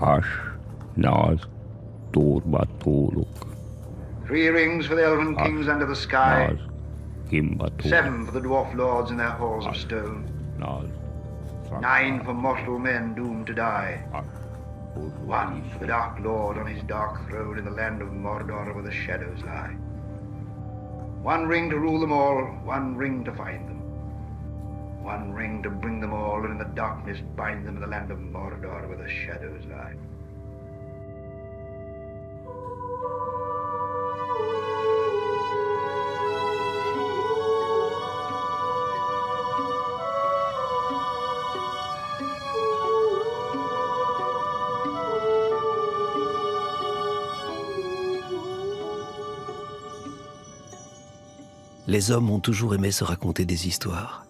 Ash, Nas, Torbatoluk. 3 rings for the elven kings under the sky. Nas, Kimbatoluk. 7 for the dwarf lords in their halls of stone. Nas, 9 for mortal men doomed to die. 1 for the Dark Lord on his dark throne in the land of Mordor where the shadows lie. 1 ring to rule them all, 1 ring to find them. 1 ring to bring them all, and in the darkness bind them in the land of Mordor where the shadows lie. Les hommes ont toujours aimé se raconter des histoires.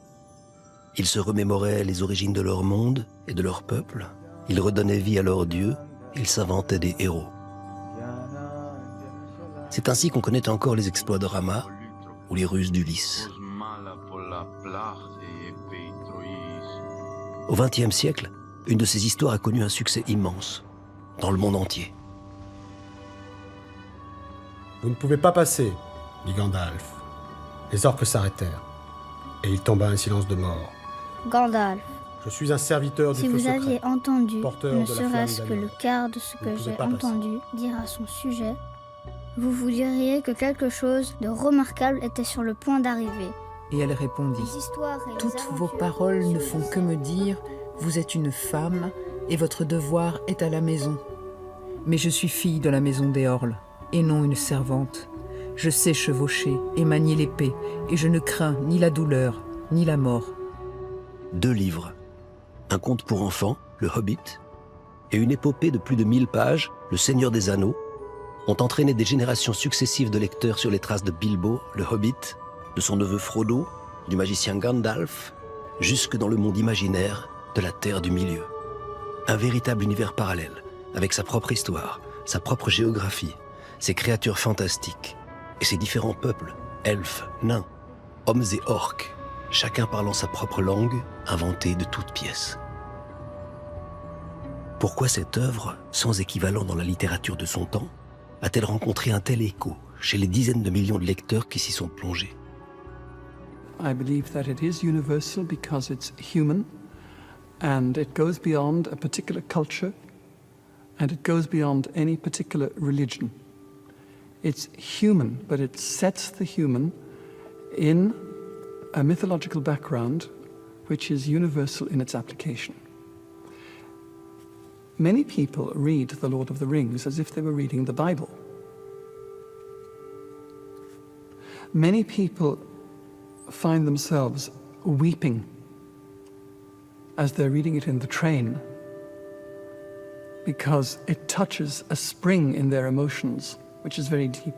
Ils se remémoraient les origines de leur monde et de leur peuple. Ils redonnaient vie à leurs dieux. Ils s'inventaient des héros. C'est ainsi qu'on connaît encore les exploits de Rama ou les ruses d'Ulysse. Au XXe siècle, une de ces histoires a connu un succès immense dans le monde entier. Vous ne pouvez pas passer, dit Gandalf. Les orques s'arrêtèrent, et il tomba un silence de mort. Gandalf, Je suis un serviteur du si feu vous secret, aviez entendu porteur ne de la flamme serait-ce que d'Alion. le quart de ce Vous que ne pouvez j'ai pas passer. entendu dire à son sujet, vous diriez que quelque chose de remarquable était sur le point d'arriver. Et elle répondit, Les histoires et les toutes vos aventures paroles ne sur font les que me hommes. dire, vous êtes une femme et votre devoir est à la maison. Mais je suis fille de la maison des Orles et non une servante. Je sais chevaucher et manier l'épée et je ne crains ni la douleur ni la mort. 2 livres, un conte pour enfants, Le Hobbit, et une épopée de plus de 1000 pages, Le Seigneur des Anneaux, ont entraîné des générations successives de lecteurs sur les traces de Bilbo, le Hobbit, de son neveu Frodo, du magicien Gandalf, jusque dans le monde imaginaire de la Terre du Milieu. Un véritable univers parallèle, avec sa propre histoire, sa propre géographie, ses créatures fantastiques, et ses différents peuples, elfes, nains, hommes et orques, chacun parlant sa propre langue, inventée de toutes pièces. Pourquoi cette œuvre, sans équivalent dans la littérature de son temps, a-t-elle rencontré un tel écho chez les dizaines de millions de lecteurs qui s'y sont plongés? I believe that it is universal because it's human and it goes beyond a particular culture and it goes beyond any particular religion. It's human, but it sets the human in a mythological background which is universal in its application. Many people read The Lord of the Rings as if they were reading the Bible. Many people find themselves weeping as they're reading it in the train because it touches a spring in their emotions, which is very deep.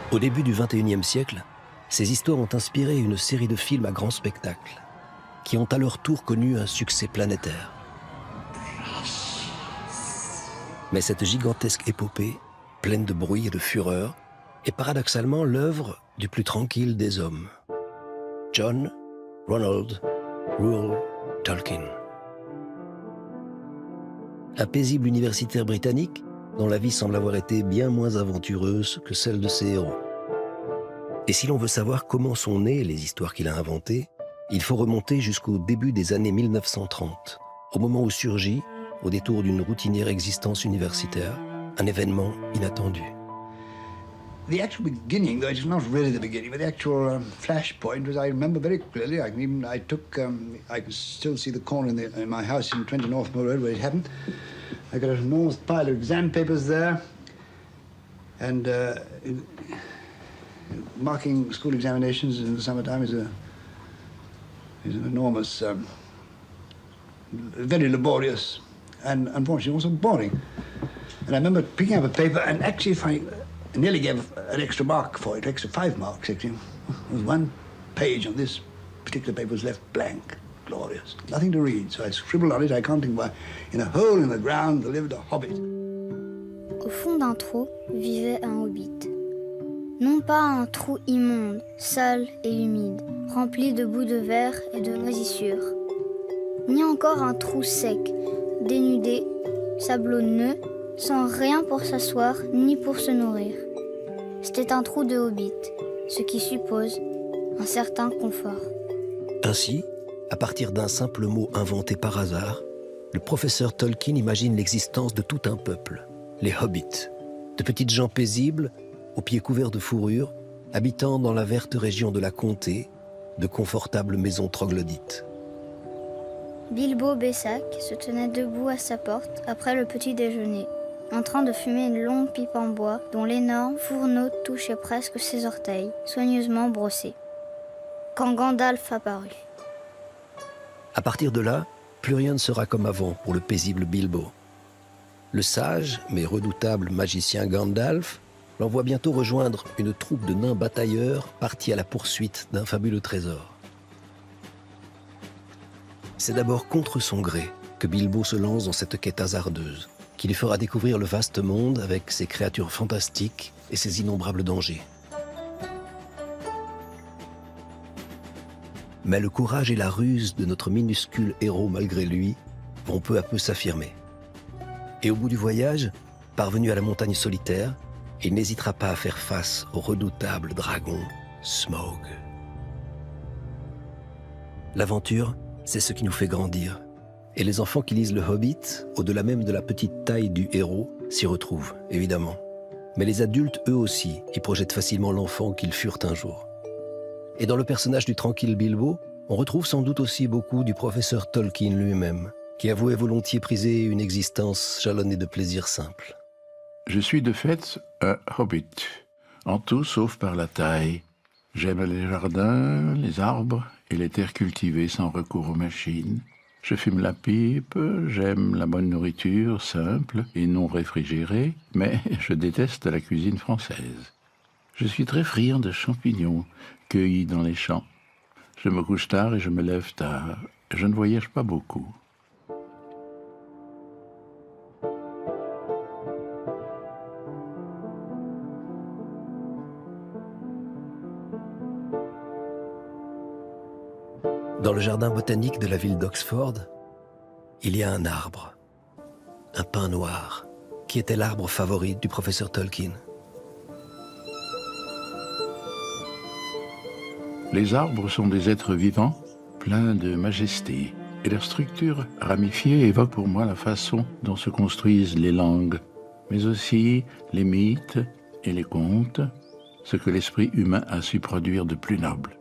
Au début du XXIe siècle, ces histoires ont inspiré une série de films à grand spectacle, qui ont à leur tour connu un succès planétaire. Mais cette gigantesque épopée, pleine de bruit et de fureur, est paradoxalement l'œuvre du plus tranquille des hommes, John Ronald Reuel Tolkien. Un paisible universitaire britannique dont la vie semble avoir été bien moins aventureuse que celle de ses héros. Et si l'on veut savoir comment sont nées les histoires qu'il a inventées, il faut remonter jusqu'au début des années 1930, au moment où surgit, au détour d'une routinière existence universitaire, un événement inattendu. The actual beginning, though it's not really the beginning, but the actual flashpoint was, I remember very clearly. I can still see the corner in my house in 20 Northmore Road where it happened. I got an enormous pile of exam papers there, and marking school examinations in the summertime is an enormous, very laborious, and unfortunately also boring. And I remember picking up a paper and actually finding. I nearly gave an extra mark for it, extra 5 marks actually. There was 1 page on this particular paper was left blank. Glorious. Nothing to read, so I scribbled on it, I can't think why. In a hole in the ground there lived a hobbit. Au fond d'un trou vivait un hobbit. Non pas un trou immonde, sale et humide, rempli de bouts de verre et de moisissures, ni encore un trou sec, dénudé, sablonneux, sans rien pour s'asseoir ni pour se nourrir. C'était un trou de hobbit, ce qui suppose un certain confort. Ainsi, à partir d'un simple mot inventé par hasard, le professeur Tolkien imagine l'existence de tout un peuple, les hobbits, de petites gens paisibles, aux pieds couverts de fourrure, habitant dans la verte région de la comté, de confortables maisons troglodytes. Bilbo Bessac se tenait debout à sa porte après le petit déjeuner, en train de fumer une longue pipe en bois dont l'énorme fourneau touchait presque ses orteils, soigneusement brossés. Quand Gandalf apparut. À partir de là, plus rien ne sera comme avant pour le paisible Bilbo. Le sage, mais redoutable magicien Gandalf l'envoie bientôt rejoindre une troupe de nains batailleurs partis à la poursuite d'un fabuleux trésor. C'est d'abord contre son gré que Bilbo se lance dans cette quête hasardeuse, qui lui fera découvrir le vaste monde avec ses créatures fantastiques et ses innombrables dangers. Mais le courage et la ruse de notre minuscule héros malgré lui vont peu à peu s'affirmer. Et au bout du voyage, parvenu à la montagne solitaire, il n'hésitera pas à faire face au redoutable dragon Smaug. L'aventure, c'est ce qui nous fait grandir. Et les enfants qui lisent le Hobbit, au-delà même de la petite taille du héros, s'y retrouvent, évidemment. Mais les adultes, eux aussi, y projettent facilement l'enfant qu'ils furent un jour. Et dans le personnage du tranquille Bilbo, on retrouve sans doute aussi beaucoup du professeur Tolkien lui-même, qui avouait volontiers priser une existence jalonnée de plaisirs simples. Je suis de fait un hobbit, en tout sauf par la taille. J'aime les jardins, les arbres et les terres cultivées sans recours aux machines. Je fume la pipe, j'aime la bonne nourriture simple et non réfrigérée, mais je déteste la cuisine française. Je suis très friand de champignons cueillis dans les champs. Je me couche tard et je me lève tard. Je ne voyage pas beaucoup. Dans le jardin botanique de la ville d'Oxford, il y a un arbre, un pin noir, qui était l'arbre favori du professeur Tolkien. Les arbres sont des êtres vivants, pleins de majesté, et leur structure ramifiée évoque pour moi la façon dont se construisent les langues, mais aussi les mythes et les contes, ce que l'esprit humain a su produire de plus noble.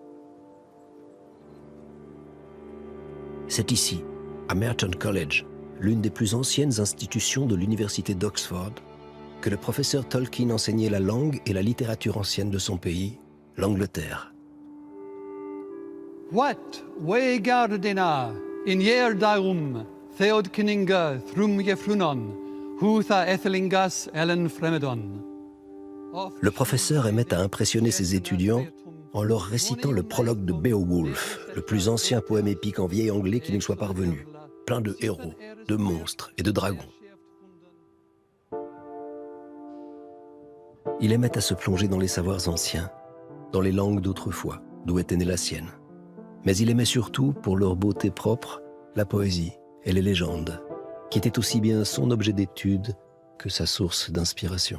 C'est ici, à Merton College, l'une des plus anciennes institutions de l'université d'Oxford, que le professeur Tolkien enseignait la langue et la littérature ancienne de son pays, l'Angleterre. What way gardina in year daum Theodkininga thrum yeflunon hutha ethelingas ellen fremedon. Le professeur aimait à impressionner ses étudiants en leur récitant le prologue de Beowulf, le plus ancien poème épique en vieil anglais qui nous soit parvenu, plein de héros, de monstres et de dragons. Il aimait à se plonger dans les savoirs anciens, dans les langues d'autrefois, d'où était née la sienne. Mais il aimait surtout, pour leur beauté propre, la poésie et les légendes, qui étaient aussi bien son objet d'étude que sa source d'inspiration.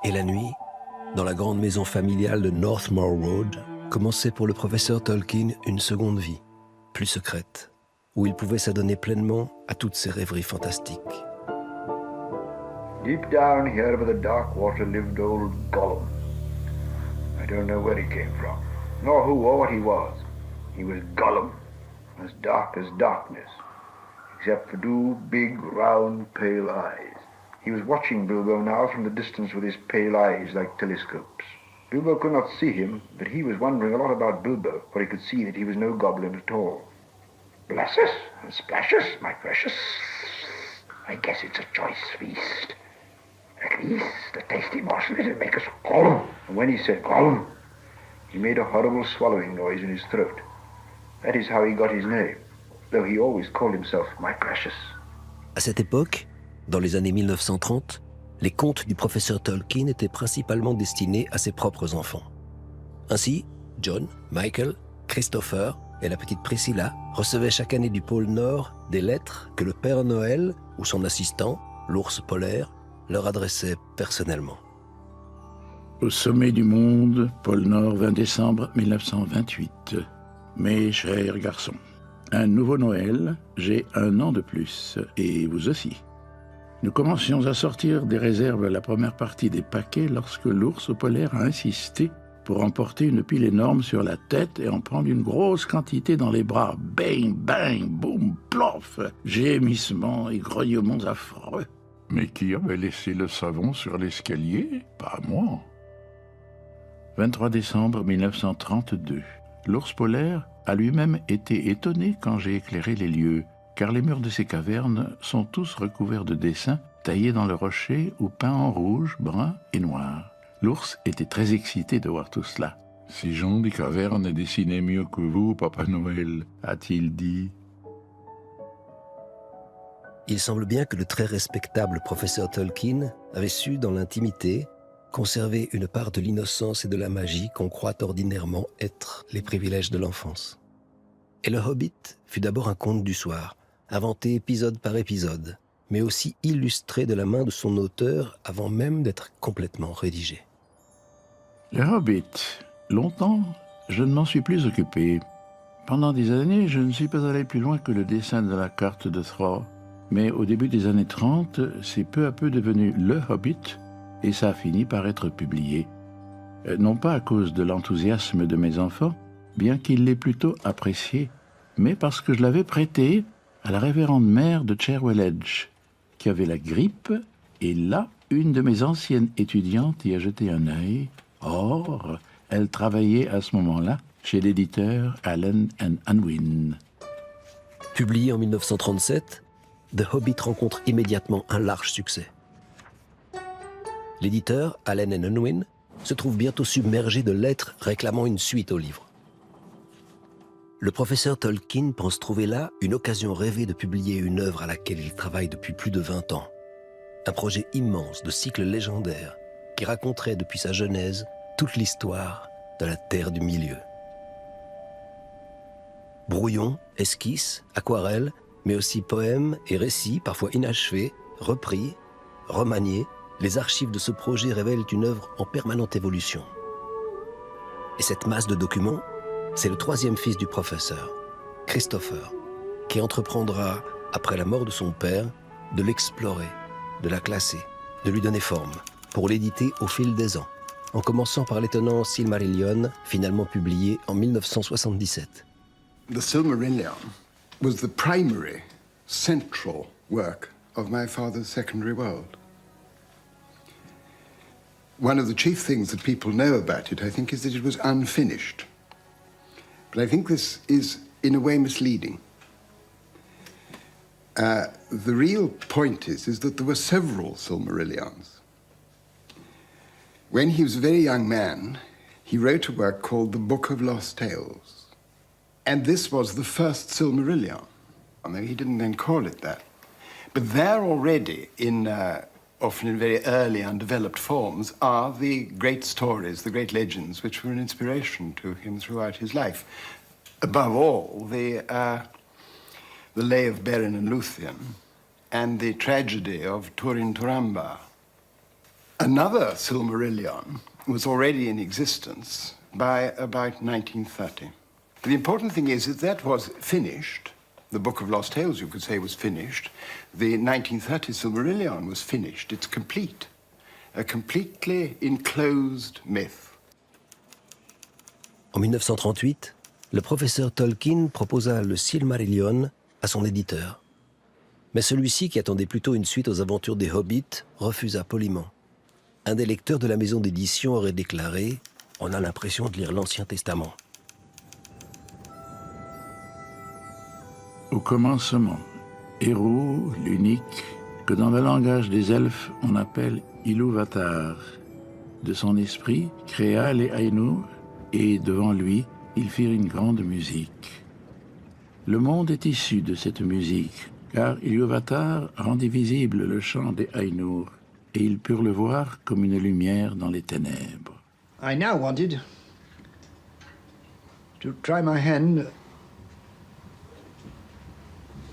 Et la nuit, dans la grande maison familiale de Northmoor Road, commençait pour le professeur Tolkien une seconde vie, plus secrète, où il pouvait s'adonner pleinement à toutes ses rêveries fantastiques. Deep down here by the dark water lived old Gollum. I don't know where he came from, nor who or what he was. He was Gollum, as dark as darkness, except for two big, round, pale eyes. He was watching Bilbo now from the distance with his pale eyes like telescopes. Bilbo could not see him, but he was wondering a lot about Bilbo, for he could see that he was no goblin at all. Bless us and splash us, my precious. I guess it's a choice feast. At least a tasty morsel it'll make us Gollum. And when he said Gollum, he made a horrible swallowing noise in his throat. That is how he got his name, though he always called himself my precious. À cette époque, dans les années 1930, les contes du professeur Tolkien étaient principalement destinés à ses propres enfants. Ainsi, John, Michael, Christopher et la petite Priscilla recevaient chaque année du pôle Nord des lettres que le Père Noël ou son assistant, l'ours polaire, leur adressait personnellement. Au sommet du monde, pôle Nord, 20 décembre 1928. Mes chers garçons, un nouveau Noël, j'ai 1 an de plus, et vous aussi. Nous commencions à sortir des réserves la première partie des paquets lorsque l'ours polaire a insisté pour emporter une pile énorme sur la tête et en prendre une grosse quantité dans les bras. Bang, bang, boum, plof, gémissements et grognements affreux. Mais qui avait laissé le savon sur l'escalier? Pas moi. 23 décembre 1932. L'ours polaire a lui-même été étonné quand j'ai éclairé les lieux, car les murs de ces cavernes sont tous recouverts de dessins taillés dans le rocher ou peints en rouge, brun et noir. L'ours était très excité de voir tout cela. « Ces gens des cavernes dessinaient mieux que vous, Papa Noël », a-t-il dit. Il semble bien que le très respectable professeur Tolkien avait su, dans l'intimité, conserver une part de l'innocence et de la magie qu'on croit ordinairement être les privilèges de l'enfance. Et le Hobbit fut d'abord un conte du soir, inventé épisode par épisode, mais aussi illustré de la main de son auteur avant même d'être complètement rédigé. Le Hobbit. Longtemps, je ne m'en suis plus occupé. Pendant des années, je ne suis pas allé plus loin que le dessin de la carte de Thor. Mais au début des années 30, c'est peu à peu devenu le Hobbit, et ça a fini par être publié. Non pas à cause de l'enthousiasme de mes enfants, bien qu'ils l'aient plutôt apprécié, mais parce que je l'avais prêté à la révérende mère de Cherwell Edge, qui avait la grippe, et là, une de mes anciennes étudiantes y a jeté un œil. Or, elle travaillait à ce moment-là chez l'éditeur Allen & Unwin. Publié en 1937, The Hobbit rencontre immédiatement un large succès. L'éditeur, Allen & Unwin, se trouve bientôt submergé de lettres réclamant une suite au livre. Le professeur Tolkien pense trouver là une occasion rêvée de publier une œuvre à laquelle il travaille depuis plus de 20 ans. Un projet immense de cycle légendaire qui raconterait depuis sa genèse toute l'histoire de la Terre du Milieu. Brouillons, esquisses, aquarelles, mais aussi poèmes et récits parfois inachevés, repris, remaniés, les archives de ce projet révèlent une œuvre en permanente évolution. Et cette masse de documents, c'est le 3e fils du professeur, Christopher, qui entreprendra, après la mort de son père, de l'explorer, de la classer, de lui donner forme, pour l'éditer au fil des ans, en commençant par l'étonnant Silmarillion, finalement publié en 1977. The Silmarillion was the primary, central work of my father's secondary world. One of the chief things that people know about it, I think, is that it was unfinished. But I think this is, in a way, misleading. The real point is that there were several Silmarillions. When he was a very young man, he wrote a work called The Book of Lost Tales. And this was the first Silmarillion. Although he didn't then call it that. But there already, often in very early undeveloped forms, are the great stories, the great legends, which were an inspiration to him throughout his life. Above all, the Lay of Beren and Luthien, and the tragedy of Turin Turamba. Another Silmarillion was already in existence by about 1930. The important thing is that was finished. The Book of Lost Tales, you could say, was finished. The 1930 Silmarillion was finished. It's complete. A completely enclosed myth. En 1938, le professeur Tolkien proposa le Silmarillion à son éditeur. Mais celui-ci, qui attendait plutôt une suite aux aventures des Hobbits, refusa poliment. Un des lecteurs de la maison d'édition aurait déclaré « On a l'impression de lire l'Ancien Testament ». Au commencement, Héros, l'unique, que dans le langage des elfes on appelle Ilúvatar, de son esprit, créa les Ainur, et devant lui, ils firent une grande musique. Le monde est issu de cette musique, car Ilúvatar rendit visible le chant des Ainur, et ils purent le voir comme une lumière dans les ténèbres. I now wanted to try my hand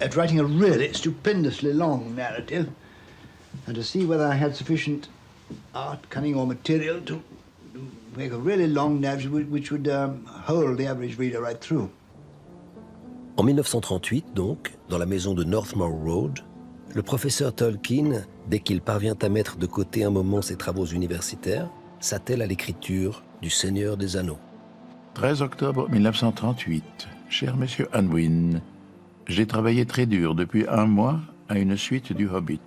at writing a really stupendously long narrative and to see whether I had sufficient art, cunning or material to make a really long narrative which would hold the average reader right through. En 1938, donc, dans la maison de Northmoor Road, le professeur Tolkien, dès qu'il parvient à mettre de côté un moment ses travaux universitaires, s'attelle à l'écriture du Seigneur des Anneaux. 13 octobre 1938. Cher Monsieur Unwin, j'ai travaillé très dur depuis 1 mois à une suite du Hobbit.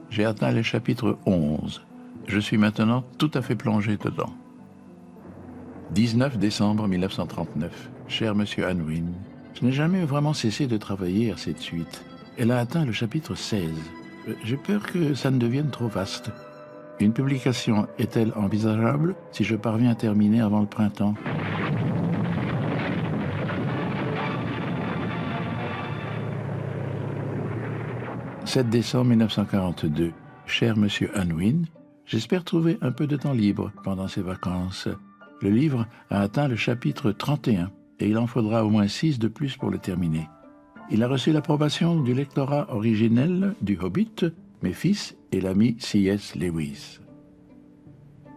J'ai atteint le chapitre 11. Je suis maintenant tout à fait plongé dedans. 19 décembre 1939. Cher Monsieur Unwin, je n'ai jamais vraiment cessé de travailler à cette suite. Elle a atteint le chapitre 16. J'ai peur que ça ne devienne trop vaste. Une publication est-elle envisageable si je parviens à terminer avant le printemps ? « 7 décembre 1942. Cher Monsieur Unwin, j'espère trouver un peu de temps libre pendant ces vacances. Le livre a atteint le chapitre 31 et il en faudra au moins 6 de plus pour le terminer. Il a reçu l'approbation du lectorat originel du Hobbit, mes fils et l'ami C.S. Lewis. »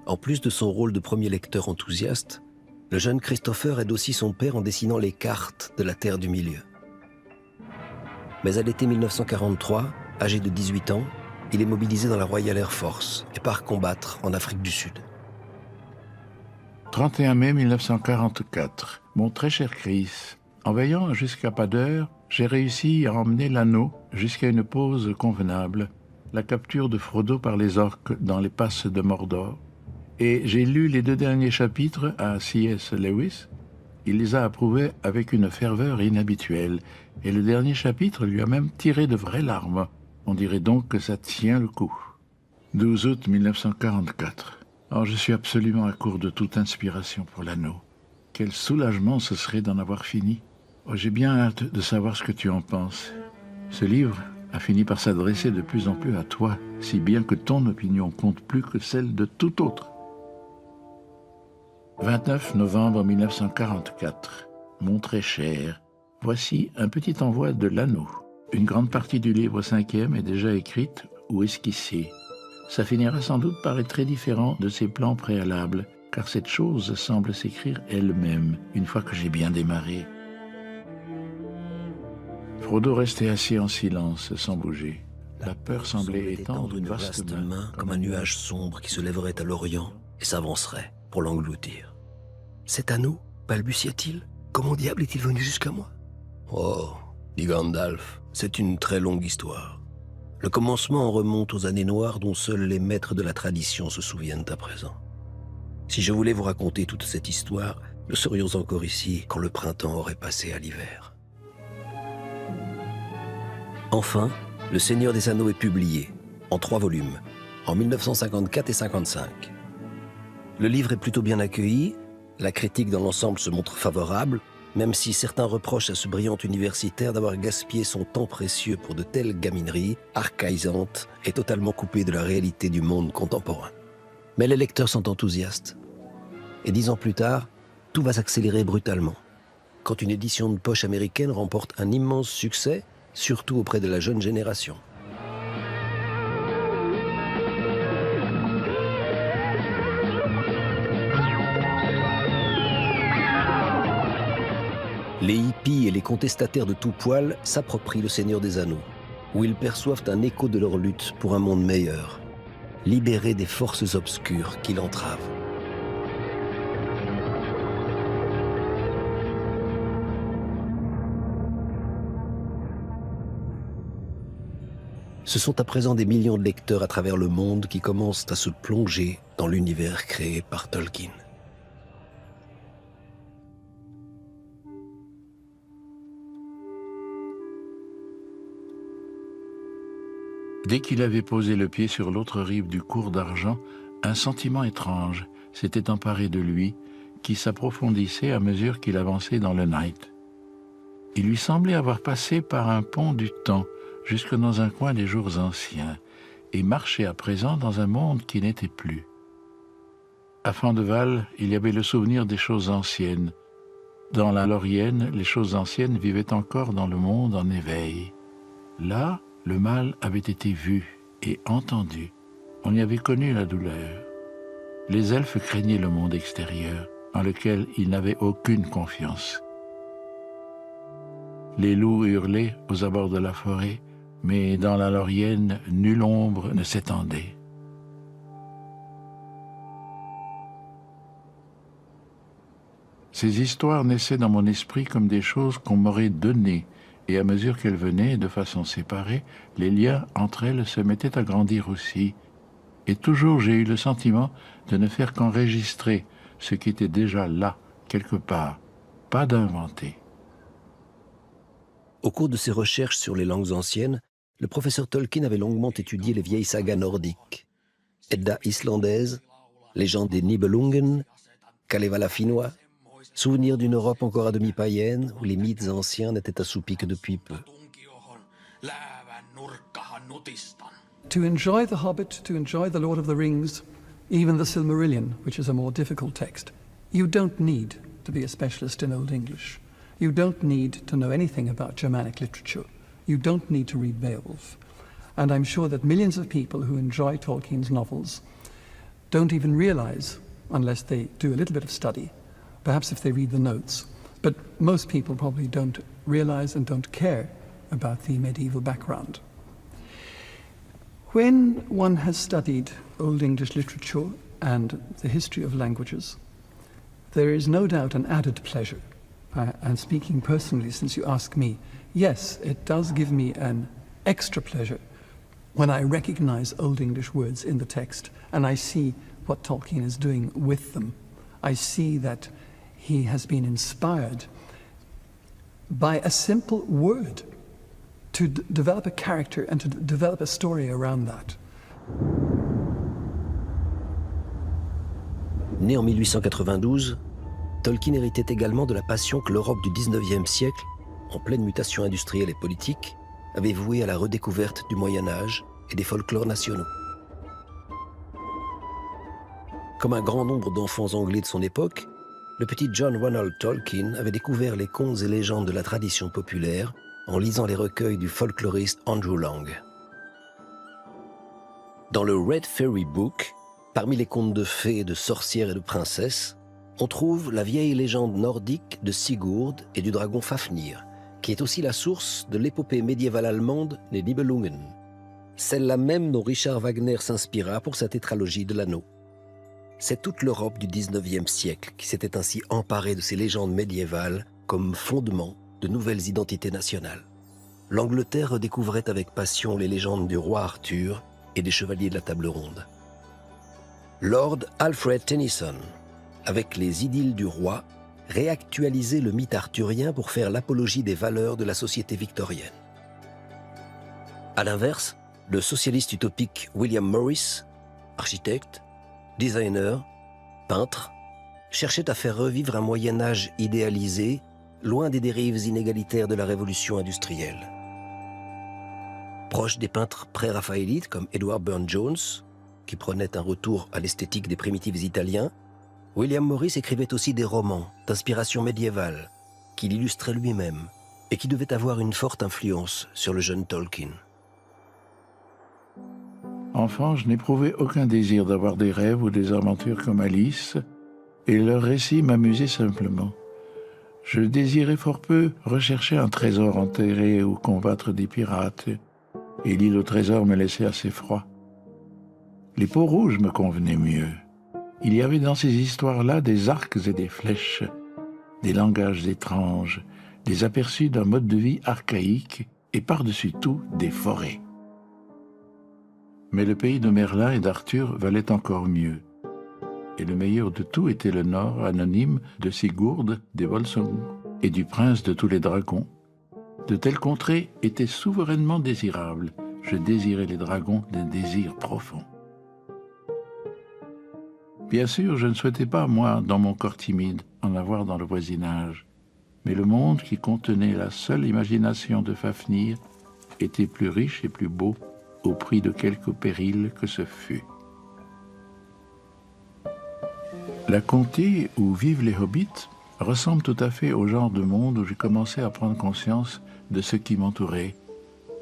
En plus de son rôle de premier lecteur enthousiaste, le jeune Christopher aide aussi son père en dessinant les cartes de la Terre du Milieu. Mais à l'été 1943, âgé de 18 ans, il est mobilisé dans la Royal Air Force et part combattre en Afrique du Sud. 31 mai 1944. Mon très cher Chris, en veillant jusqu'à pas d'heure, j'ai réussi à emmener l'anneau jusqu'à une pause convenable, la capture de Frodo par les orques dans les passes de Mordor. Et j'ai lu les 2 derniers chapitres à C.S. Lewis. Il les a approuvés avec une ferveur inhabituelle, et le dernier chapitre lui a même tiré de vraies larmes. On dirait donc que ça tient le coup. 12 août 1944. Oh, je suis absolument à court de toute inspiration pour l'anneau. Quel soulagement ce serait d'en avoir fini. Oh, j'ai bien hâte de savoir ce que tu en penses. Ce livre a fini par s'adresser de plus en plus à toi, si bien que ton opinion compte plus que celle de tout autre. 29 novembre 1944. Mon très cher, voici un petit envoi de l'anneau. Une grande partie du livre 5e est déjà écrite ou esquissée. Ça finira sans doute par être très différent de ses plans préalables, car cette chose semble s'écrire elle-même, une fois que j'ai bien démarré. Frodo restait assis en silence, sans bouger. La peur semblait étendre une vaste main comme un nuage sombre qui se lèverait à l'Orient et s'avancerait pour l'engloutir. « Cet anneau » balbutia-t-il. « Comment diable est-il venu jusqu'à moi ?»« Oh, dit Gandalf, c'est une très longue histoire. Le commencement en remonte aux années noires dont seuls les maîtres de la tradition se souviennent à présent. Si je voulais vous raconter toute cette histoire, nous serions encore ici quand le printemps aurait passé à l'hiver. » Enfin, Le Seigneur des Anneaux est publié, en 3 volumes, en 1954 et 55. Le livre est plutôt bien accueilli, la critique dans l'ensemble se montre favorable, même si certains reprochent à ce brillant universitaire d'avoir gaspillé son temps précieux pour de telles gamineries, archaïsantes et totalement coupées de la réalité du monde contemporain. Mais les lecteurs sont enthousiastes. Et 10 ans plus tard, tout va s'accélérer brutalement. Quand une édition de poche américaine remporte un immense succès, surtout auprès de la jeune génération. Les hippies et les contestataires de tout poil s'approprient le Seigneur des Anneaux, où ils perçoivent un écho de leur lutte pour un monde meilleur, libéré des forces obscures qui l'entravent. Ce sont à présent des millions de lecteurs à travers le monde qui commencent à se plonger dans l'univers créé par Tolkien. Dès qu'il avait posé le pied sur l'autre rive du cours d'argent, un sentiment étrange s'était emparé de lui, qui s'approfondissait à mesure qu'il avançait dans le Night. Il lui semblait avoir passé par un pont du temps, jusque dans un coin des jours anciens, et marchait à présent dans un monde qui n'était plus. À Fendeval, il y avait le souvenir des choses anciennes. Dans la Laurienne, les choses anciennes vivaient encore dans le monde en éveil. Là, le mal avait été vu et entendu. On y avait connu la douleur. Les elfes craignaient le monde extérieur, en lequel ils n'avaient aucune confiance. Les loups hurlaient aux abords de la forêt, mais dans la Laurienne, nulle ombre ne s'étendait. Ces histoires naissaient dans mon esprit comme des choses qu'on m'aurait données, et à mesure qu'elles venaient, de façon séparée, les liens entre elles se mettaient à grandir aussi. Et toujours j'ai eu le sentiment de ne faire qu'enregistrer ce qui était déjà là, quelque part, pas d'inventer. Au cours de ses recherches sur les langues anciennes, le professeur Tolkien avait longuement étudié les vieilles sagas nordiques. Edda islandaise, légende des Nibelungen, Kalevala finnois, souvenir d'une Europe encore à demi païenne où les mythes anciens n'étaient assoupis que depuis peu. To enjoy The Hobbit, to enjoy The Lord of the Rings, even the Silmarillion, which is a more difficult text, you don't need to be a specialist in Old English. You don't need to know anything about Germanic literature. You don't need to read Beowulf. And I'm sure that millions of people who enjoy Tolkien's novels don't even realize, unless they do a little bit of study, perhaps if they read the notes, but most people probably don't realize and don't care about the medieval background. When one has studied Old English literature and the history of languages, there is no doubt an added pleasure. And speaking personally, since you ask me, yes, it does give me an extra pleasure when I recognize Old English words in the text and I see what Tolkien is doing with them. I see that he has been inspired by a simple word to develop a character and to develop a story around that. Né en 1892, Tolkien héritait également de la passion que l'Europe du XIXe siècle, en pleine mutation industrielle et politique, avait vouée à la redécouverte du Moyen-Âge et des folklores nationaux. Comme un grand nombre d'enfants anglais de son époque, le petit John Ronald Tolkien avait découvert les contes et légendes de la tradition populaire en lisant les recueils du folkloriste Andrew Lang. Dans le Red Fairy Book, parmi les contes de fées, de sorcières et de princesses, on trouve la vieille légende nordique de Sigurd et du dragon Fafnir, qui est aussi la source de l'épopée médiévale allemande Les Nibelungen, celle-là même dont Richard Wagner s'inspira pour sa tétralogie de l'Anneau. C'est toute l'Europe du XIXe siècle qui s'était ainsi emparée de ces légendes médiévales comme fondement de nouvelles identités nationales. L'Angleterre redécouvrait avec passion les légendes du roi Arthur et des chevaliers de la table ronde. Lord Alfred Tennyson, avec les idylles du roi, réactualisait le mythe arthurien pour faire l'apologie des valeurs de la société victorienne. À l'inverse, le socialiste utopique William Morris, architecte, designer, peintre, cherchait à faire revivre un Moyen-Âge idéalisé, loin des dérives inégalitaires de la révolution industrielle. Proche des peintres pré-raphaélites comme Edward Burne-Jones, qui prenait un retour à l'esthétique des primitifs italiens, William Morris écrivait aussi des romans d'inspiration médiévale, qu'il illustrait lui-même et qui devaient avoir une forte influence sur le jeune Tolkien. Enfant, je n'éprouvais aucun désir d'avoir des rêves ou des aventures comme Alice, et leurs récits m'amusaient simplement. Je désirais fort peu rechercher un trésor enterré ou combattre des pirates, et l'île au trésor me laissait assez froid. Les peaux rouges me convenaient mieux. Il y avait dans ces histoires-là des arcs et des flèches, des langages étranges, des aperçus d'un mode de vie archaïque et par-dessus tout des forêts. Mais le pays de Merlin et d'Arthur valait encore mieux. Et le meilleur de tout était le nord anonyme de Sigurd des Volsung et du prince de tous les dragons. De telles contrées étaient souverainement désirables. Je désirais les dragons d'un désir profond. Bien sûr, je ne souhaitais pas, moi, dans mon corps timide, en avoir dans le voisinage. Mais le monde qui contenait la seule imagination de Fafnir était plus riche et plus beau, au prix de quelque péril que ce fût. La comté où vivent les hobbits ressemble tout à fait au genre de monde où j'ai commencé à prendre conscience de ce qui m'entourait.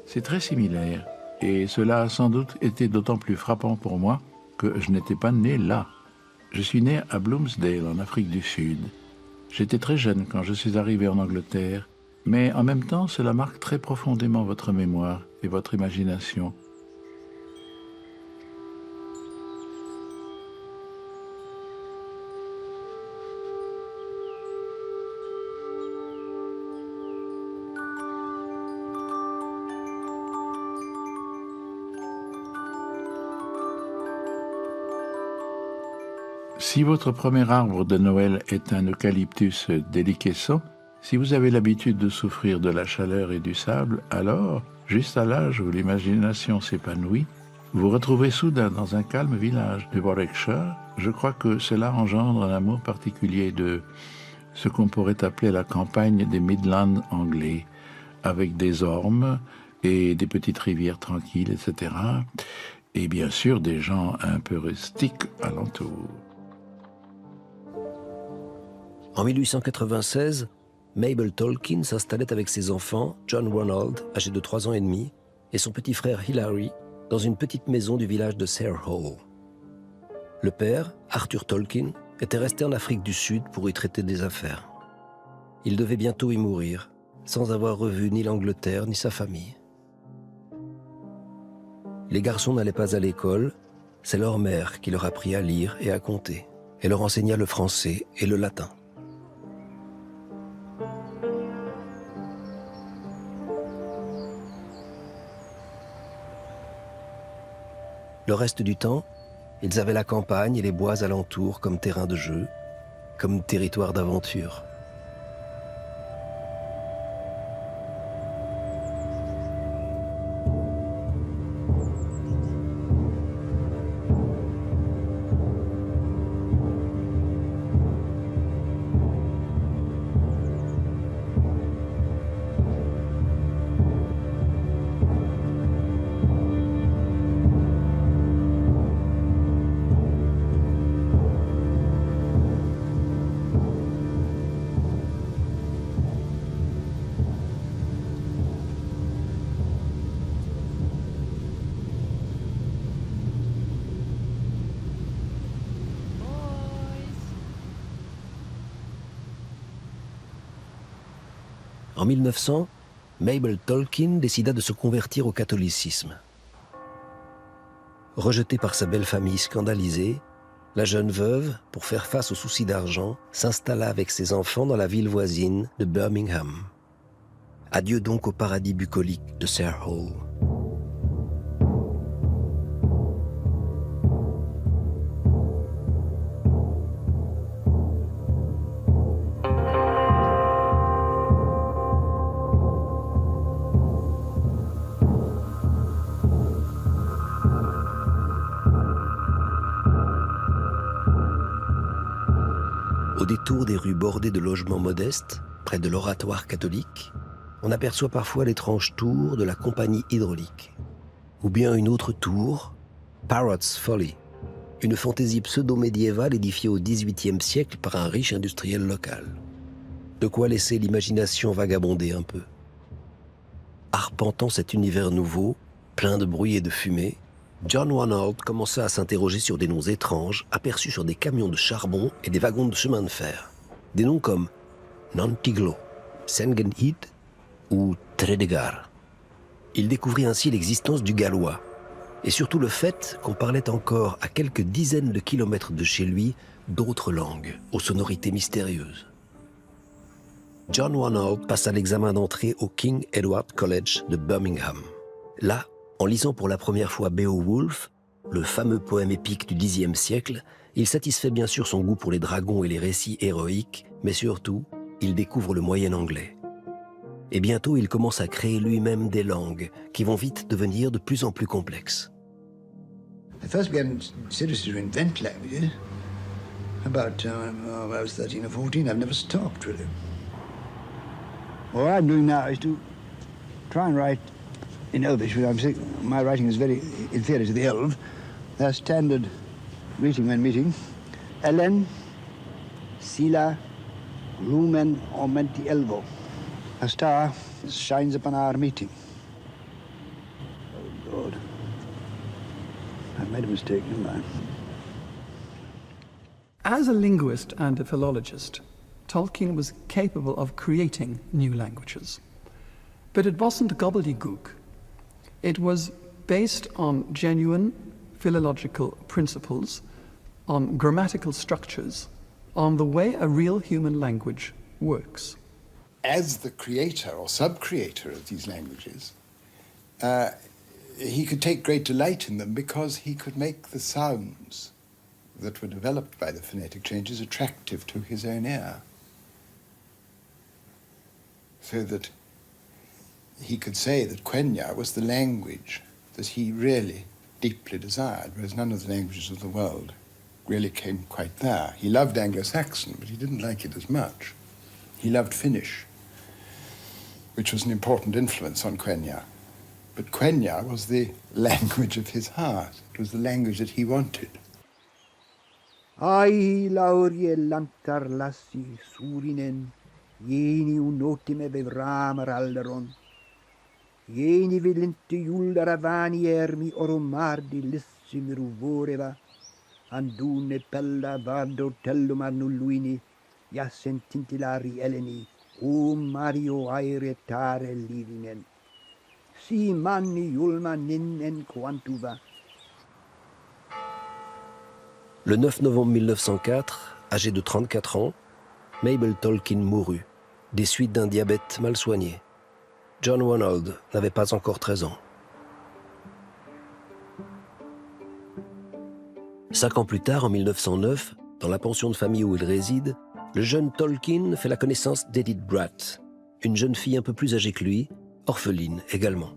C'est très similaire, et cela a sans doute été d'autant plus frappant pour moi que je n'étais pas né là. Je suis né à Bloomsdale, en Afrique du Sud. J'étais très jeune quand je suis arrivé en Angleterre, mais en même temps, cela marque très profondément votre mémoire et votre imagination. Si votre premier arbre de Noël est un eucalyptus déliquescent, si vous avez l'habitude de souffrir de la chaleur et du sable, alors, juste à l'âge où l'imagination s'épanouit, vous retrouvez soudain dans un calme village de Warwickshire. Je crois que cela engendre un amour particulier de ce qu'on pourrait appeler la campagne des Midlands anglais, avec des ormes et des petites rivières tranquilles, etc. Et bien sûr des gens un peu rustiques alentour. En 1896, Mabel Tolkien s'installait avec ses enfants, John Ronald, âgé de 3 ans et demi, et son petit frère Hilary, dans une petite maison du village de Sayre Hall. Le père, Arthur Tolkien, était resté en Afrique du Sud pour y traiter des affaires. Il devait bientôt y mourir, sans avoir revu ni l'Angleterre ni sa famille. Les garçons n'allaient pas à l'école, c'est leur mère qui leur apprit à lire et à compter, et leur enseigna le français et le latin. Le reste du temps, ils avaient la campagne et les bois alentours comme terrain de jeu, comme territoire d'aventure. En 1900, Mabel Tolkien décida de se convertir au catholicisme. Rejetée par sa belle famille scandalisée, la jeune veuve, pour faire face aux soucis d'argent, s'installa avec ses enfants dans la ville voisine de Birmingham. Adieu donc au paradis bucolique de Sayre Hall. Au détour des rues bordées de logements modestes, près de l'oratoire catholique, on aperçoit parfois l'étrange tour de la compagnie hydraulique. Ou bien une autre tour, Parrot's Folly, une fantaisie pseudo-médiévale édifiée au XVIIIe siècle par un riche industriel local. De quoi laisser l'imagination vagabonder un peu. Arpentant cet univers nouveau, plein de bruit et de fumée, John Ronald commença à s'interroger sur des noms étranges aperçus sur des camions de charbon et des wagons de chemin de fer. Des noms comme Nantiglo, Sengenhead ou Tredegar. Il découvrit ainsi l'existence du gallois, et surtout le fait qu'on parlait encore à quelques dizaines de kilomètres de chez lui d'autres langues, aux sonorités mystérieuses. John Ronald passa l'examen d'entrée au King Edward College de Birmingham. Là, en lisant pour la première fois Beowulf, le fameux poème épique du Xe siècle, il satisfait bien sûr son goût pour les dragons et les récits héroïques, mais surtout, il découvre le moyen anglais. Et bientôt, il commence à créer lui-même des langues qui vont vite devenir de plus en plus complexes. I first began seriously to invent languages about when I was 13 or 14. I've never stopped, really. What I'm doing now is to try and write in Elvish, my writing is very inferior to the Elv. Their standard greeting when meeting, Ellen, Sila, Lumen, Aumenti Elvo. A star shines upon our meeting. Oh, God. I've made a mistake, haven't I? As a linguist and a philologist, Tolkien was capable of creating new languages. But it wasn't gobbledygook. It was based on genuine philological principles, on grammatical structures, on the way a real human language works. As the creator or sub-creator of these languages, he could take great delight in them because he could make the sounds that were developed by the phonetic changes attractive to his own ear. So that he could say that Quenya was the language that he really deeply desired, whereas none of the languages of the world really came quite there. He loved Anglo-Saxon, but he didn't like it as much. He loved Finnish, which was an important influence on Quenya. But Quenya was the language of his heart. It was the language that he wanted. Ai laurie lantar lassi surinen, jeni unotime bevramer alderon. Jeni vilente juldaravani ermi oromardi lissimir voreva, andune pella vado tellumar nulluini, jasentintilari eleni, o Mario airetare livinen. Si manni julma ninnen quantuva. Le 9 novembre 1904, âgé de 34 ans, Mabel Tolkien mourut, des suites d'un diabète mal soigné. John Ronald n'avait pas encore 13 ans. 5 ans plus tard, en 1909, dans la pension de famille où il réside, le jeune Tolkien fait la connaissance d'Edith Bratt, une jeune fille un peu plus âgée que lui, orpheline également.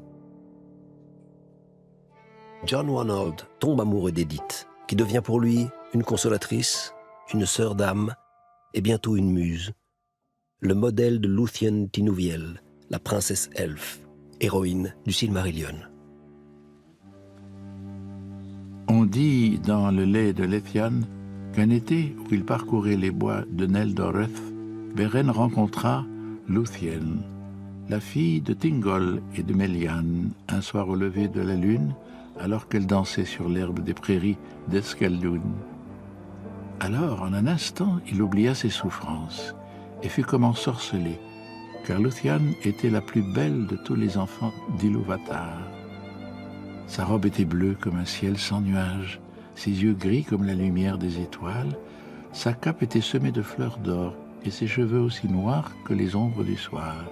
John Ronald tombe amoureux d'Edith, qui devient pour lui une consolatrice, une sœur d'âme et bientôt une muse. Le modèle de Luthien Tinouviel, la princesse elfe, héroïne du Silmarillion. On dit dans le lait de Lethian qu'un été où il parcourait les bois de Neldoreth, Beren rencontra Luthien, la fille de Thingol et de Melian, un soir au lever de la lune, alors qu'elle dansait sur l'herbe des prairies d'Eskaldun. Alors, en un instant, il oublia ses souffrances et fut comme ensorcelé, car Luthien était la plus belle de tous les enfants d'Ilúvatar. Sa robe était bleue comme un ciel sans nuages, ses yeux gris comme la lumière des étoiles, sa cape était semée de fleurs d'or et ses cheveux aussi noirs que les ombres du soir.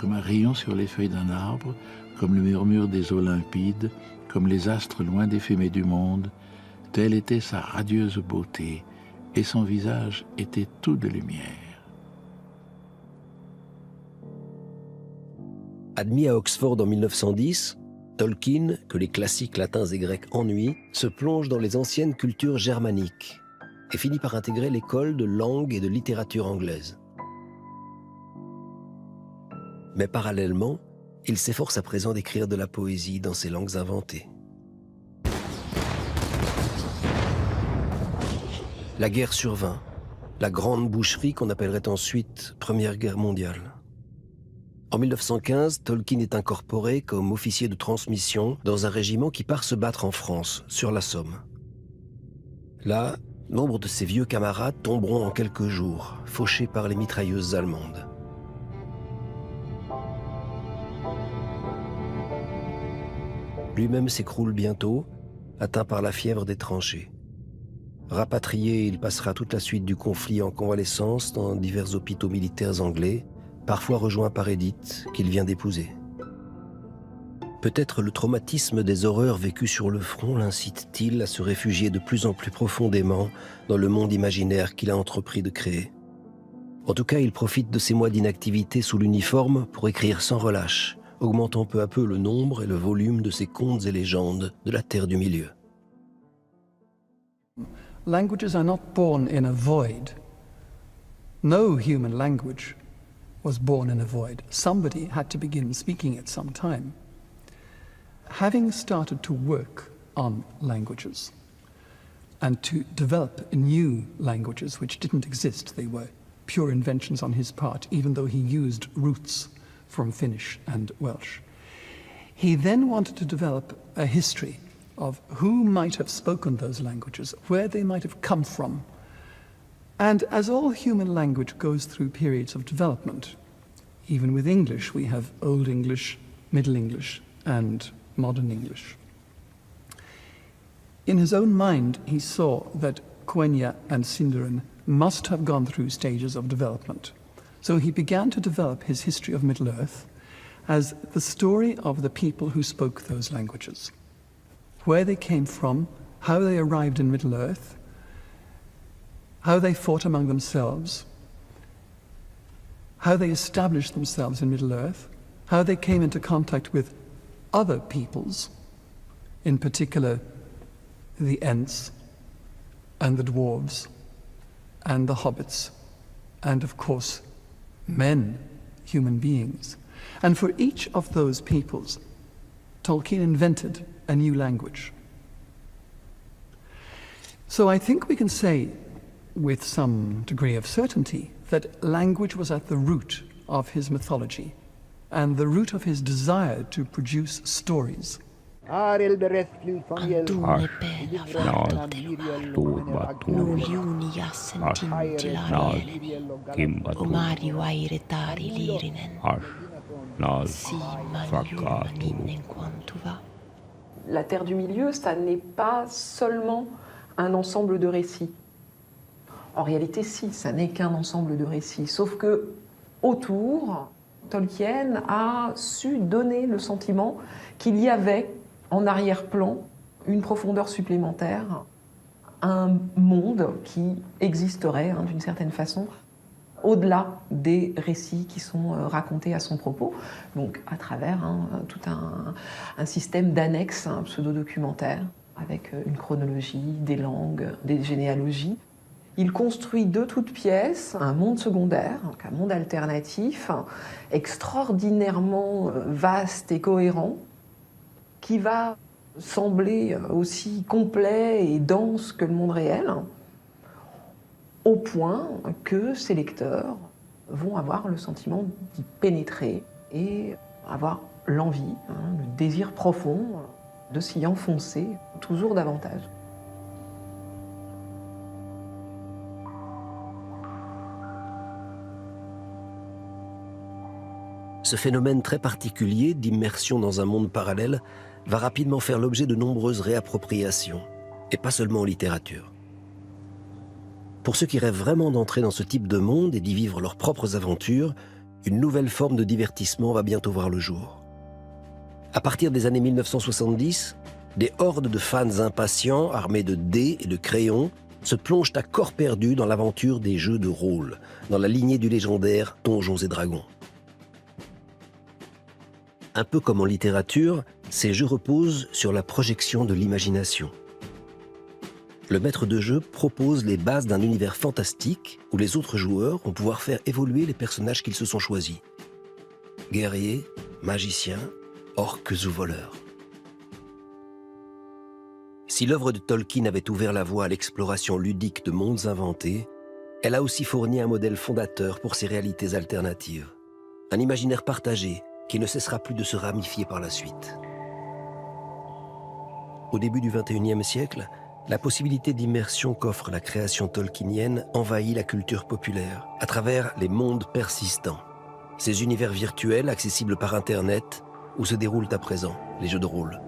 Comme un rayon sur les feuilles d'un arbre, comme le murmure des eaux limpides, comme les astres loin des fumées du monde, telle était sa radieuse beauté, et son visage était tout de lumière. Admis à Oxford en 1910, Tolkien, que les classiques latins et grecs ennuient, se plonge dans les anciennes cultures germaniques et finit par intégrer l'école de langue et de littérature anglaise. Mais parallèlement, il s'efforce à présent d'écrire de la poésie dans ces langues inventées. La guerre survint, la grande boucherie qu'on appellerait ensuite Première Guerre mondiale. En 1915, Tolkien est incorporé comme officier de transmission dans un régiment qui part se battre en France, sur la Somme. Là, nombre de ses vieux camarades tomberont en quelques jours, fauchés par les mitrailleuses allemandes. Lui-même s'écroule bientôt, atteint par la fièvre des tranchées. Rapatrié, il passera toute la suite du conflit en convalescence dans divers hôpitaux militaires anglais, parfois rejoint par Edith, qu'il vient d'épouser. Peut-être le traumatisme des horreurs vécues sur le front l'incite-t-il à se réfugier de plus en plus profondément dans le monde imaginaire qu'il a entrepris de créer. En tout cas, il profite de ces mois d'inactivité sous l'uniforme pour écrire sans relâche, augmentant peu à peu le nombre et le volume de ses contes et légendes de la Terre du Milieu. Languages are not born in a void. No human language was born in a void. Somebody had to begin speaking at some time. Having started to work on languages and to develop new languages which didn't exist, they were pure inventions on his part, even though he used roots from Finnish and Welsh. He then wanted to develop a history of who might have spoken those languages, where they might have come from. And as all human language goes through periods of development, even with English, we have Old English, Middle English, and Modern English. In his own mind, he saw that Quenya and Sindarin must have gone through stages of development. So he began to develop his history of Middle-earth as the story of the people who spoke those languages, where they came from, how they arrived in Middle-earth, how they fought among themselves, how they established themselves in Middle-earth, how they came into contact with other peoples, in particular the Ents and the Dwarves and the Hobbits, and of course men, human beings. And for each of those peoples, Tolkien invented a new language. So I think we can say with some degree of certainty that language was at the root of his mythology and the root of his desire to produce stories. La Terre du Milieu, ça n'est pas seulement un ensemble de récits. En réalité, si, ça n'est qu'un ensemble de récits. Sauf que, autour, Tolkien a su donner le sentiment qu'il y avait, en arrière-plan, une profondeur supplémentaire, un monde qui existerait, d'une certaine façon, au-delà des récits qui sont racontés à son propos, donc à travers tout un système d'annexes pseudo-documentaires, avec une chronologie, des langues, des généalogies. Il construit de toutes pièces un monde secondaire, donc un monde alternatif, extraordinairement vaste et cohérent, qui va sembler aussi complet et dense que le monde réel, au point que ses lecteurs vont avoir le sentiment d'y pénétrer et avoir l'envie, le désir profond de s'y enfoncer toujours davantage. Ce phénomène très particulier d'immersion dans un monde parallèle va rapidement faire l'objet de nombreuses réappropriations, et pas seulement en littérature. Pour ceux qui rêvent vraiment d'entrer dans ce type de monde et d'y vivre leurs propres aventures, une nouvelle forme de divertissement va bientôt voir le jour. À partir des années 1970, des hordes de fans impatients, armés de dés et de crayons, se plongent à corps perdu dans l'aventure des jeux de rôle, dans la lignée du légendaire Donjons et Dragons. Un peu comme en littérature, ces jeux reposent sur la projection de l'imagination. Le maître de jeu propose les bases d'un univers fantastique où les autres joueurs vont pouvoir faire évoluer les personnages qu'ils se sont choisis. Guerriers, magiciens, orques ou voleurs. Si l'œuvre de Tolkien avait ouvert la voie à l'exploration ludique de mondes inventés, elle a aussi fourni un modèle fondateur pour ces réalités alternatives. Un imaginaire partagé qui ne cessera plus de se ramifier par la suite. Au début du XXIe siècle, la possibilité d'immersion qu'offre la création tolkienienne envahit la culture populaire à travers les mondes persistants, ces univers virtuels accessibles par Internet où se déroulent à présent les jeux de rôle.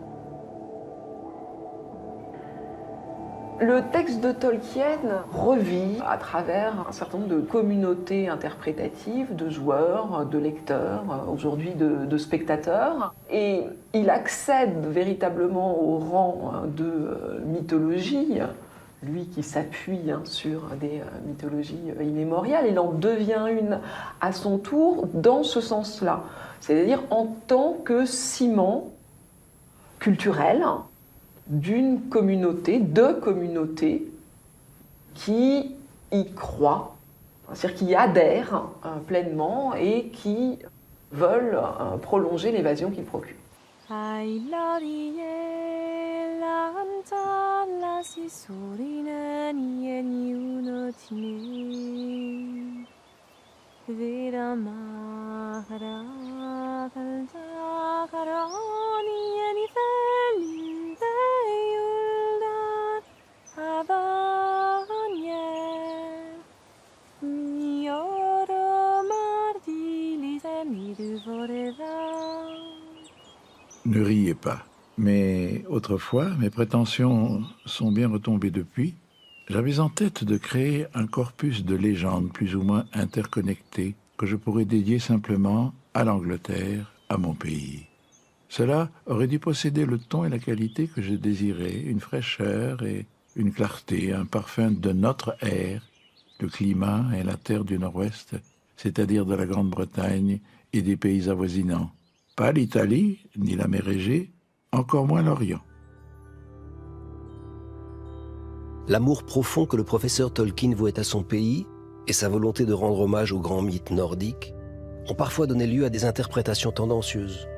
Le texte de Tolkien revit à travers un certain nombre de communautés interprétatives, de joueurs, de lecteurs, aujourd'hui de spectateurs. Et il accède véritablement au rang de mythologie, lui qui s'appuie sur des mythologies immémoriales. Il en devient une à son tour dans ce sens-là, c'est-à-dire en tant que ciment culturel d'une communauté, de communautés qui y croient, c'est-à-dire qui adhèrent pleinement et qui veulent prolonger l'évasion qu'il procure. Ne riez pas. Mais autrefois, mes prétentions sont bien retombées depuis. J'avais en tête de créer un corpus de légendes plus ou moins interconnectées que je pourrais dédier simplement à l'Angleterre, à mon pays. Cela aurait dû posséder le ton et la qualité que je désirais, une fraîcheur et une clarté, un parfum de notre ère, le climat et la terre du Nord-Ouest, c'est-à-dire de la Grande-Bretagne et des pays avoisinants. Pas l'Italie, ni la mer Égée, encore moins l'Orient. L'amour profond que le professeur Tolkien vouait à son pays et sa volonté de rendre hommage aux grands mythes nordiques ont parfois donné lieu à des interprétations tendancieuses.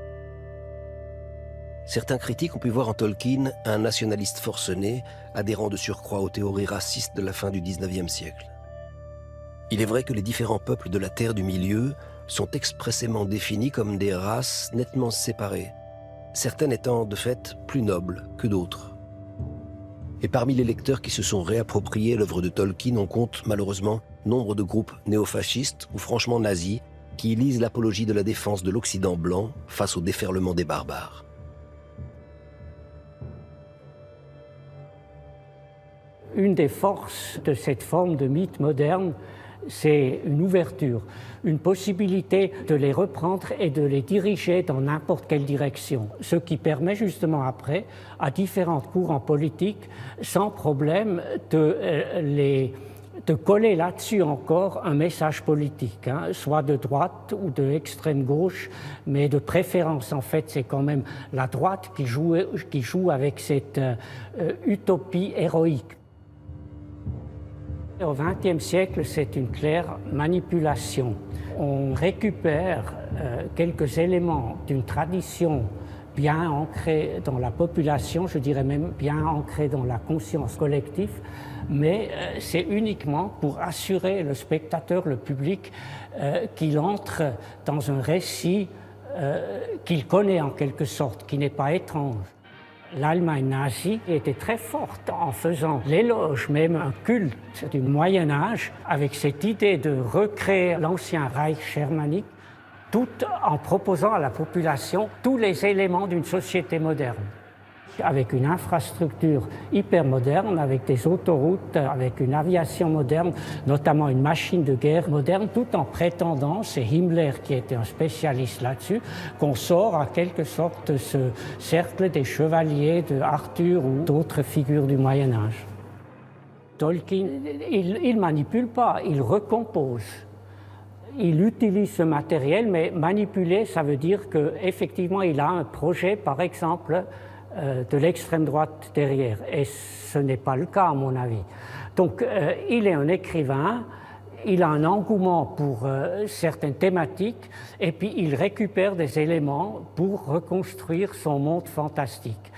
Certains critiques ont pu voir en Tolkien un nationaliste forcené, adhérant de surcroît aux théories racistes de la fin du XIXe siècle. Il est vrai que les différents peuples de la Terre du Milieu sont expressément définis comme des races nettement séparées, certaines étant de fait plus nobles que d'autres. Et parmi les lecteurs qui se sont réappropriés l'œuvre de Tolkien, on compte malheureusement nombre de groupes néofascistes ou franchement nazis qui lisent l'apologie de la défense de l'Occident blanc face au déferlement des barbares. Une des forces de cette forme de mythe moderne, c'est une ouverture, une possibilité de les reprendre et de les diriger dans n'importe quelle direction, ce qui permet justement après à différents courants politiques sans problème de coller là-dessus encore un message politique, soit de droite ou de extrême gauche, mais de préférence en fait c'est quand même la droite qui joue avec cette utopie héroïque. Au XXe siècle, c'est une claire manipulation. On récupère quelques éléments d'une tradition bien ancrée dans la population, je dirais même bien ancrée dans la conscience collective, mais c'est uniquement pour assurer le spectateur, le public, qu'il entre dans un récit qu'il connaît en quelque sorte, qui n'est pas étrange. L'Allemagne nazie était très forte en faisant l'éloge, même un culte du Moyen-Âge, avec cette idée de recréer l'ancien Reich germanique, tout en proposant à la population tous les éléments d'une société moderne. Avec une infrastructure hyper moderne, avec des autoroutes, avec une aviation moderne, notamment une machine de guerre moderne, tout en prétendant, c'est Himmler qui était un spécialiste là-dessus, qu'on sort à quelque sorte de ce cercle des chevaliers de Arthur ou d'autres figures du Moyen-Âge. Tolkien, il manipule pas, il recompose. Il utilise ce matériel, mais manipuler, ça veut dire qu'effectivement, il a un projet, par exemple, de l'extrême droite derrière. Et ce n'est pas le cas, à mon avis. Donc, il est un écrivain, il a un engouement pour certaines thématiques, et puis il récupère des éléments pour reconstruire son monde fantastique.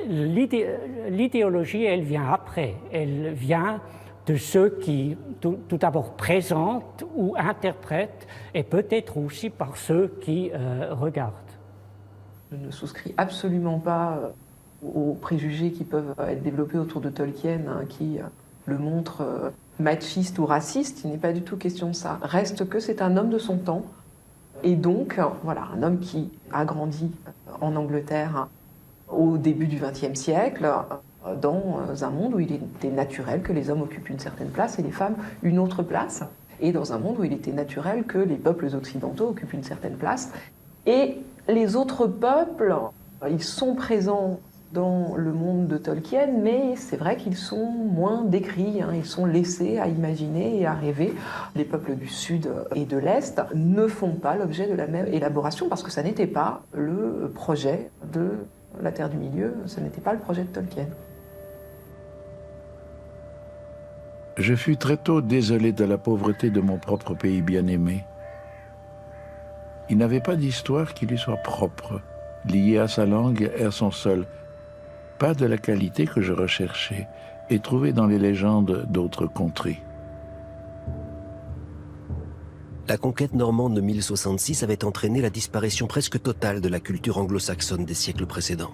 L'idéologie, elle vient après. Elle vient de ceux qui, tout d'abord, présentent ou interprètent, et peut-être aussi par ceux qui regardent. Je ne souscris absolument pas aux préjugés qui peuvent être développés autour de Tolkien, qui le montrent machiste ou raciste. Il n'est pas du tout question de ça. Reste que c'est un homme de son temps, et donc, voilà, un homme qui a grandi en Angleterre au début du XXe siècle, dans un monde où il était naturel que les hommes occupent une certaine place et les femmes une autre place, et dans un monde où il était naturel que les peuples occidentaux occupent une certaine place. Et les autres peuples, ils sont présents dans le monde de Tolkien, mais c'est vrai qu'ils sont moins décrits, ils sont laissés à imaginer et à rêver. Les peuples du Sud et de l'Est ne font pas l'objet de la même élaboration, parce que ça n'était pas le projet de la Terre du Milieu, ce n'était pas le projet de Tolkien. Je fus très tôt désolé de la pauvreté de mon propre pays bien-aimé. Il n'avait pas d'histoire qui lui soit propre, liées à sa langue et à son sol. Pas de la qualité que je recherchais et trouvée dans les légendes d'autres contrées. La conquête normande de 1066 avait entraîné la disparition presque totale de la culture anglo-saxonne des siècles précédents.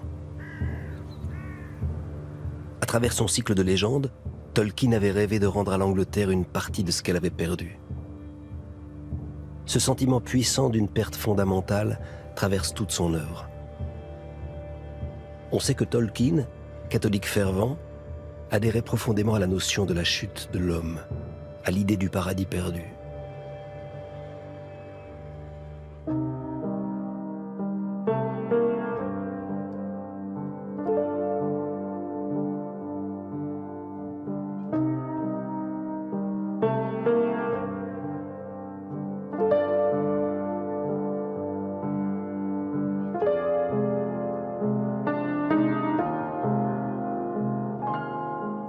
À travers son cycle de légendes, Tolkien avait rêvé de rendre à l'Angleterre une partie de ce qu'elle avait perdu. Ce sentiment puissant d'une perte fondamentale traverse toute son œuvre. On sait que Tolkien, catholique fervent, adhérait profondément à la notion de la chute de l'homme, à l'idée du paradis perdu.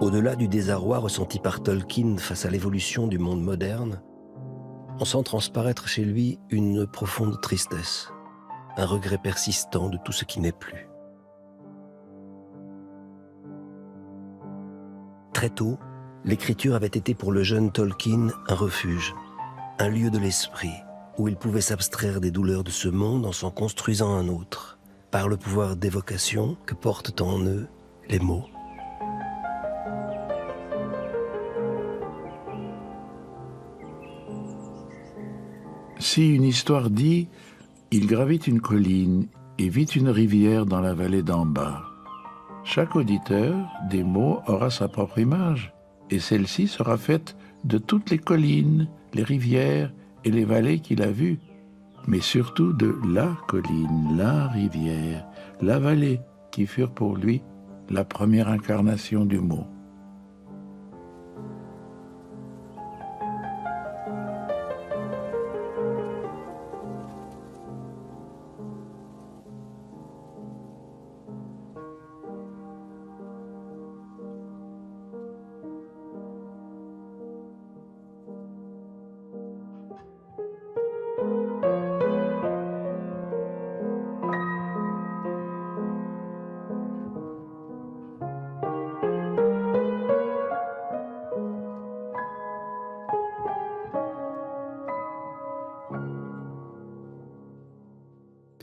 Au-delà du désarroi ressenti par Tolkien face à l'évolution du monde moderne, on sent transparaître chez lui une profonde tristesse, un regret persistant de tout ce qui n'est plus. Très tôt, l'écriture avait été pour le jeune Tolkien un refuge, un lieu de l'esprit, où il pouvait s'abstraire des douleurs de ce monde en s'en construisant un autre, par le pouvoir d'évocation que portent en eux les mots. Si une histoire dit « Il gravit une colline et vit une rivière dans la vallée d'en bas », chaque auditeur des mots aura sa propre image, et celle-ci sera faite de toutes les collines, les rivières et les vallées qu'il a vues, mais surtout de la colline, la rivière, la vallée qui furent pour lui la première incarnation du mot.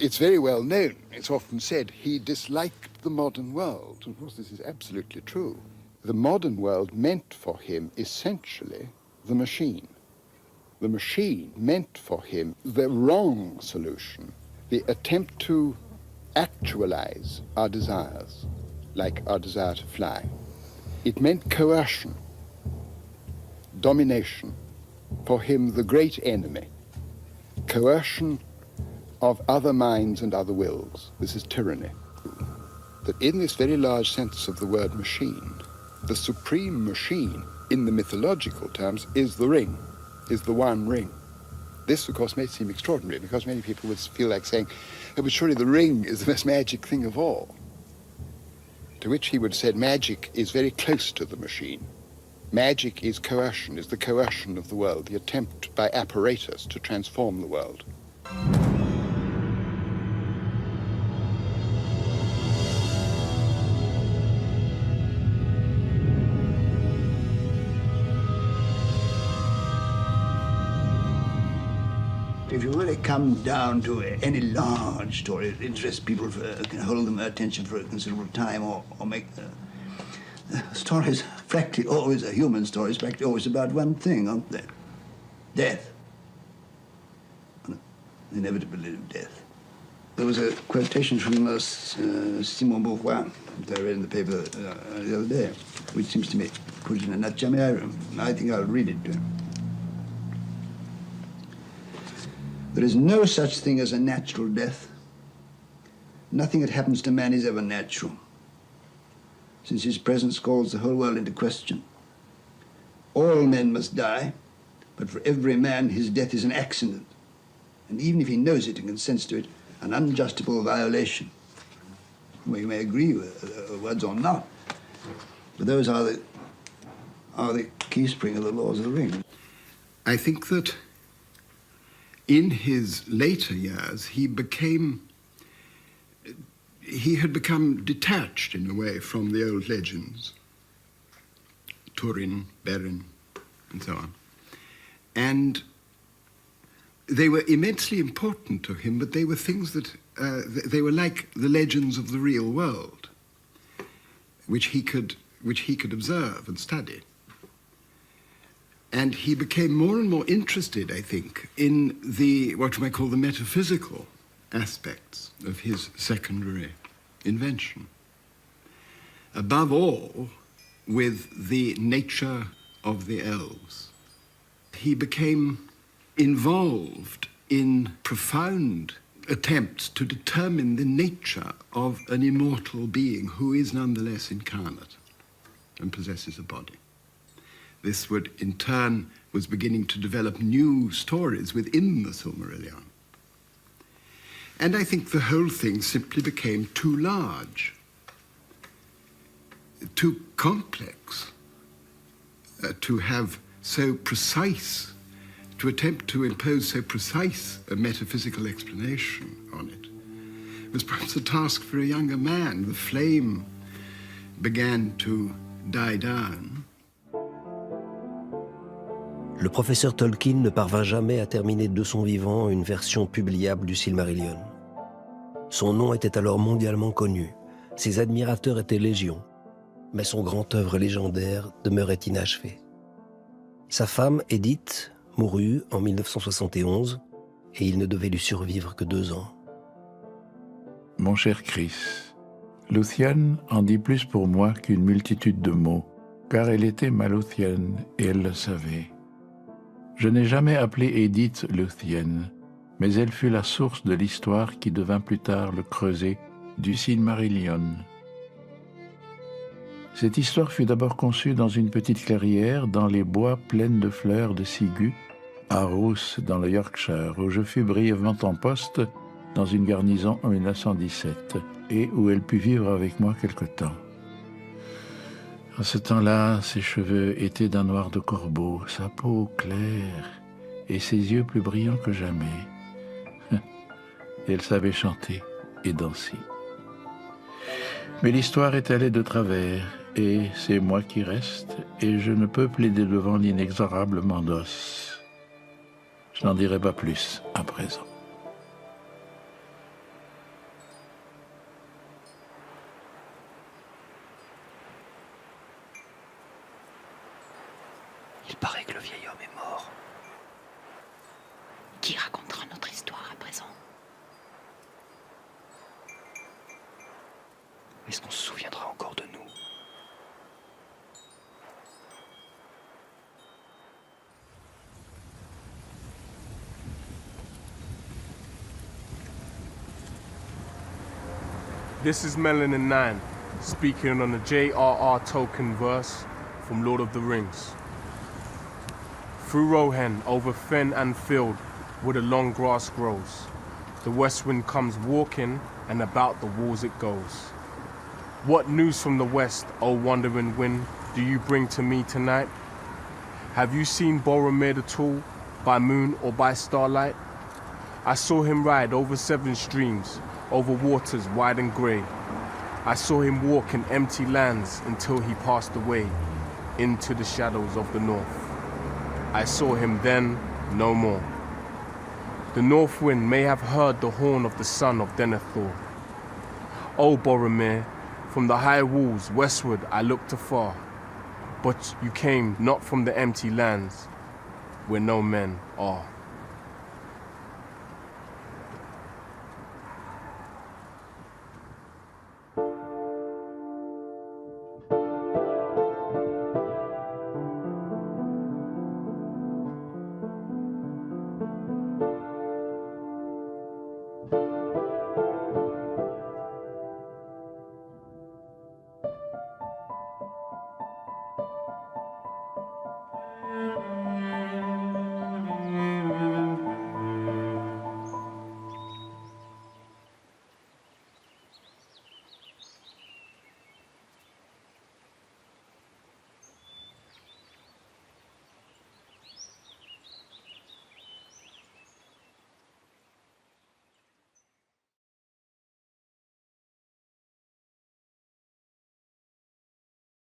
It's very well known, it's often said, he disliked the modern world. Of course, this is absolutely true. The modern world meant for him essentially the machine. The machine meant for him the wrong solution, the attempt to actualize our desires, like our desire to fly. It meant coercion, domination, for him the great enemy, coercion of other minds and other wills. This is tyranny. That in this very large sense of the word machine, the supreme machine in the mythological terms is the ring, is the one ring. This, of course, may seem extraordinary because many people would feel like saying, oh, but surely the ring is the most magic thing of all. To which he would have said, magic is very close to the machine. Magic is coercion, is the coercion of the world, the attempt by apparatus to transform the world. If you really come down to any large story that interests people, can hold them attention for a considerable time, or make stories, practically always, a human story is practically always about one thing, aren't they? Death. The inevitability of death. There was a quotation from Simon Beauvoir that I read in the paper the other day, which seems to me put it in a nutshell. I think I'll read it to him. There is no such thing as a natural death. Nothing that happens to man is ever natural, since his presence calls the whole world into question. All men must die, but for every man his death is an accident, and even if he knows it and consents to it, an unjustifiable violation. Well, you may agree with words or not, but those are the keyspring of the laws of the ring. I think that in his later years, he became he had become detached in a way from the old legends, Turin, Beren, and so on. And they were immensely important to him, but they were things that, they were like the legends of the real world, which he could observe and study. And he became more and more interested, I think, in what you might call the metaphysical aspects of his secondary invention. Above all, with the nature of the elves. He became involved in profound attempts to determine the nature of an immortal being who is nonetheless incarnate and possesses a body. This would, in turn, was beginning to develop new stories within the Silmarillion. And I think the whole thing simply became too large, too complex, to have so precise, to attempt to impose so precise a metaphysical explanation on it. It was perhaps a task for a younger man. The flame began to die down. Le professeur Tolkien ne parvint jamais à terminer de son vivant une version publiable du Silmarillion. Son nom était alors mondialement connu, ses admirateurs étaient légion, mais son grand œuvre légendaire demeurait inachevé. Sa femme, Edith, mourut en 1971 et il ne devait lui survivre que 2 ans. Mon cher Chris, Luthien en dit plus pour moi qu'une multitude de mots, car elle était ma Luthien et elle le savait. Je n'ai jamais appelé Edith Luthien, mais elle fut la source de l'histoire qui devint plus tard le creuset du Silmarillion. Cette histoire fut d'abord conçue dans une petite clairière dans les bois pleines de fleurs de ciguë, à Rousse, dans le Yorkshire, où je fus brièvement en poste dans une garnison en 1917 et où elle put vivre avec moi quelque temps. En ce temps-là, ses cheveux étaient d'un noir de corbeau, sa peau claire et ses yeux plus brillants que jamais. Elle savait chanter et danser. Mais l'histoire est allée de travers et c'est moi qui reste et je ne peux plaider devant l'inexorable Mandos. Je n'en dirai pas plus à présent. Il paraît que le vieil homme est mort. Qui racontera notre histoire à présent? Est-ce qu'on se souviendra encore de nous? This is Melanin 9, speaking on the J.R.R. Tolkien verse from Lord of the Rings. Through Rohan, over fen and field, where the long grass grows, the west wind comes walking, and about the walls it goes. What news from the west, O wandering wind, do you bring to me tonight? Have you seen Boromir the Tall, by moon or by starlight? I saw him ride over 7 streams, over waters wide and grey. I saw him walk in empty lands until he passed away into the shadows of the north. I saw him then no more. The north wind may have heard the horn of the son of Denethor. O Boromir, from the high walls westward I looked afar, but you came not from the empty lands where no men are.